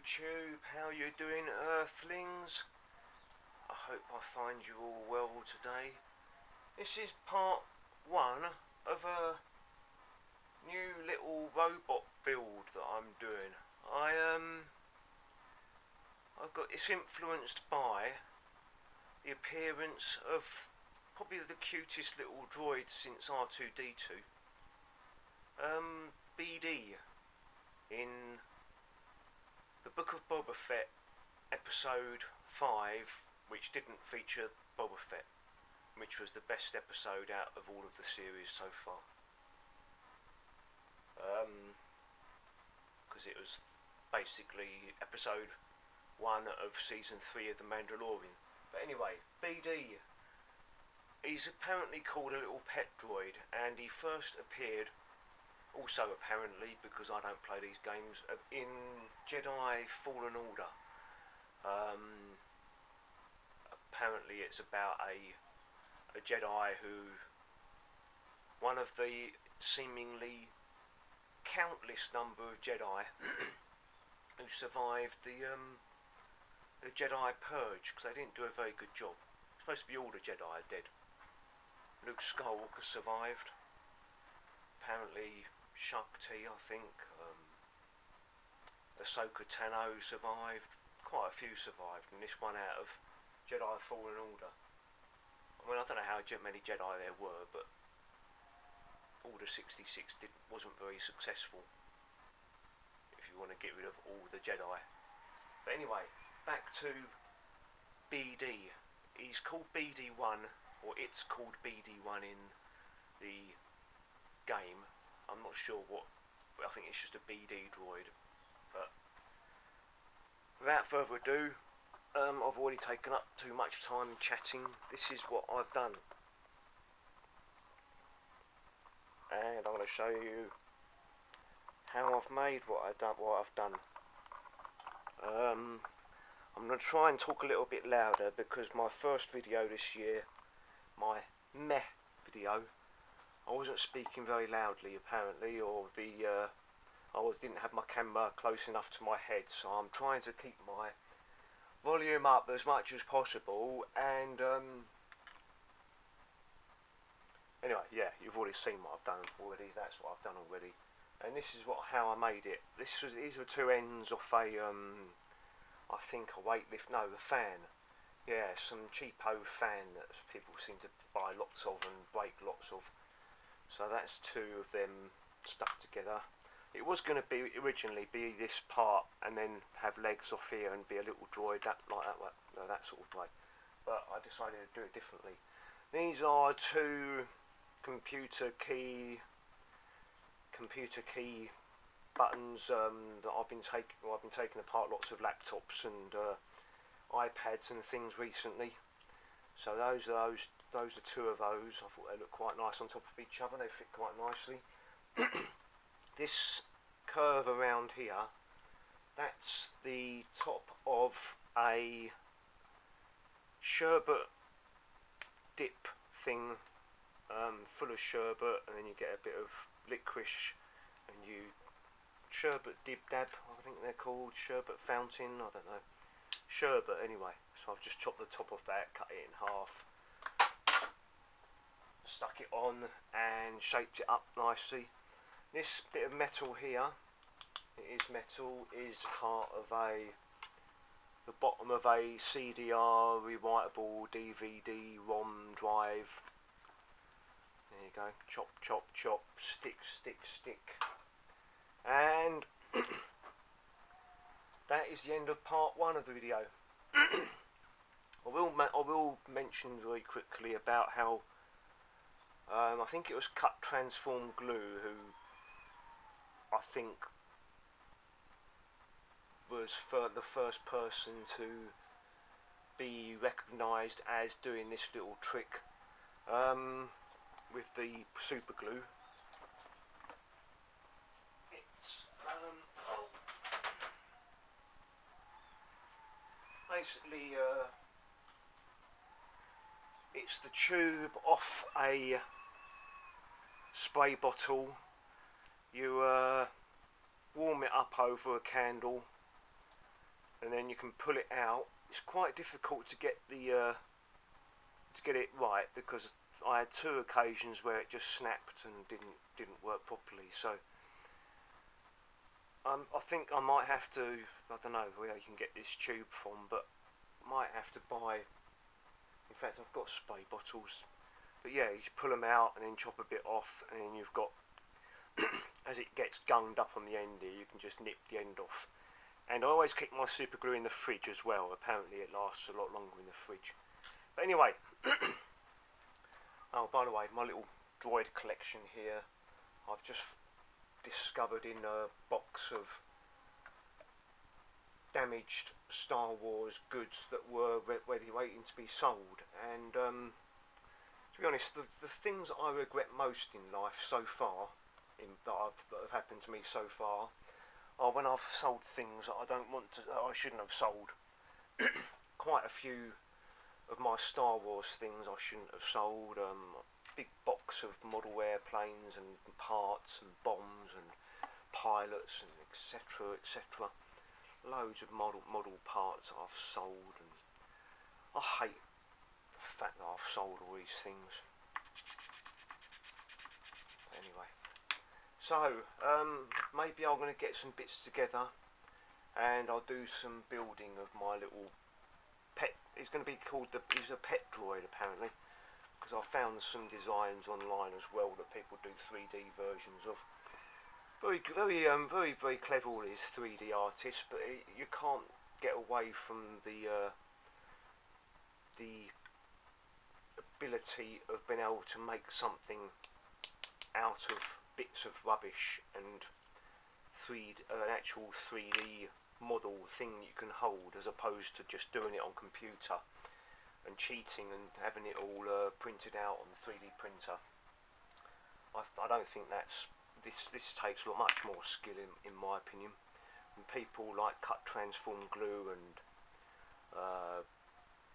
YouTube, how you doing, Earthlings? I hope I find you all well today. This is part 1 of a new little robot build that I'm doing. I've got this influenced by the appearance of probably the cutest little droid since R2-D2. BD in the Book of Boba Fett episode 5, which didn't feature Boba Fett, which was the best episode out of all of the series so far. Because it was basically episode 1 of season 3 of The Mandalorian. But anyway, BD, he's apparently called a little pet droid, and he first appeared, also apparently, because I don't play these games, in Jedi Fallen Order. Apparently it's about a Jedi who, one of the seemingly countless number of Jedi who survived the Jedi Purge, because they didn't do a very good job. It's supposed to be all the Jedi are dead. Luke Skywalker survived. Apparently Shakti, I think, Ahsoka Tano survived, quite a few survived, and this one out of Jedi Fallen Order. I mean, I don't know how many Jedi there were, but Order 66 wasn't very successful, if you want to get rid of all the Jedi. But anyway, back to BD. He's called BD-1, or it's called BD-1 in the game. I'm not sure what, I think it's just a BD droid. But without further ado, I've already taken up too much time chatting. This is what I've done, and I'm going to show you how I've made what I've done. I'm going to try and talk a little bit louder, because my first video this year, my meh video, I wasn't speaking very loudly apparently, or didn't have my camera close enough to my head, so I'm trying to keep my volume up as much as possible. And anyway, yeah, you've already seen what I've done already. That's what I've done already, and this is how I made it. These were two ends off a I think a weightlifter, no, the fan. Yeah, some cheapo fan that people seem to buy lots of and break lots of. So that's two of them stuck together. It was going to be originally be this part, and then have legs off here and be a little droid that sort of way. But I decided to do it differently. These are two computer key buttons that I've been taking apart lots of laptops and iPads and things recently. So those are two of those. I thought they looked quite nice on top of each other. They fit quite nicely. This curve around here, that's the top of a sherbet dip thing, full of sherbet, and then you get a bit of licorice, and you sherbet dib dab, I think they're called, sherbet fountain, I don't know, sherbet anyway. So I've just chopped the top of that, cut it in half, stuck it on and shaped it up nicely. This bit of metal here, is part of the bottom of a CDR rewritable DVD ROM drive. There you go, chop, chop, chop, stick, stick, stick. And that is the end of part 1 of the video. I will mention very quickly about how I think it was Cut Transform Glue who I think was the first person to be recognised as doing this little trick with the super glue. It's basically it's the tube off a spray bottle. You warm it up over a candle, and then you can pull it out. It's quite difficult to get the to get it right, because I had 2 occasions where it just snapped and didn't work properly. So I think I might have to, I don't know where you can get this tube from, but might have to buy, in fact I've got spray bottles, but yeah, you pull them out and then chop a bit off, and then you've got, as it gets gunged up on the end here, you can just nip the end off. And I always keep my super glue in the fridge as well. Apparently it lasts a lot longer in the fridge. But anyway, oh, by the way, my little droid collection here, I've just discovered in a box of damaged Star Wars goods that were ready waiting to be sold. And to be honest, the things I regret most in life so far, that have happened to me so far, are when I've sold things that I shouldn't have sold. Quite a few of my Star Wars things I shouldn't have sold. Big box of model airplanes and parts and bombs and pilots and etc. etc. Loads of model parts I've sold, and I hate the fact that I've sold all these things. Anyway, so maybe I'm going to get some bits together and I'll do some building of my little pet. It's going to be called he's a pet droid apparently, because I found some designs online as well that people do 3D versions of. Very clever, all these 3D artists, but you can't get away from the ability of being able to make something out of bits of rubbish and an actual 3D model thing you can hold, as opposed to just doing it on computer and cheating and having it all printed out on the 3D printer. I don't think this takes much more skill in my opinion. And people like Cut Transform Glue and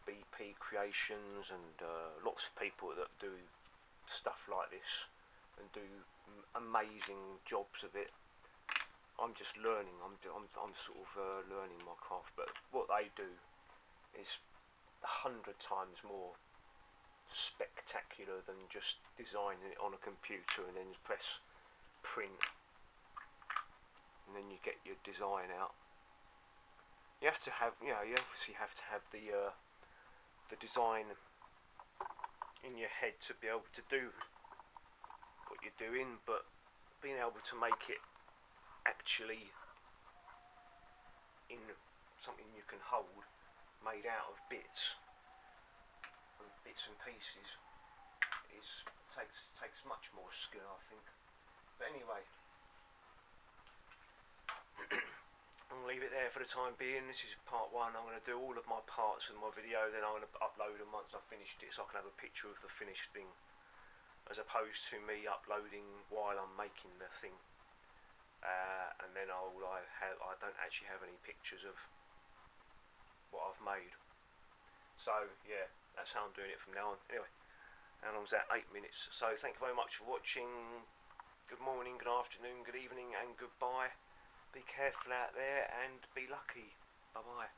BP Creations and lots of people that do stuff like this and do amazing jobs of it. I'm just learning. I'm sort of learning my craft, but what they do is 100 times more spectacular than just designing it on a computer and then press print and then you get your design out. You have to have, you obviously have to have the design in your head to be able to do what you're doing, but being able to make it actually in something you can hold, made out of bits and pieces, takes much more skill, I think. But anyway, I'm going to leave it there for the time being. This is part 1. I'm going to do all of my parts in my video, then I'm going to upload them once I've finished it, so I can have a picture of the finished thing, as opposed to me uploading while I'm making the thing. And then I don't actually have any pictures of what I've made. So yeah, that's how I'm doing it from now on. Anyway, how long's that? 8 minutes. So thank you very much for watching. Good morning, good afternoon, good evening, and goodbye. Be careful out there and be lucky. Bye bye.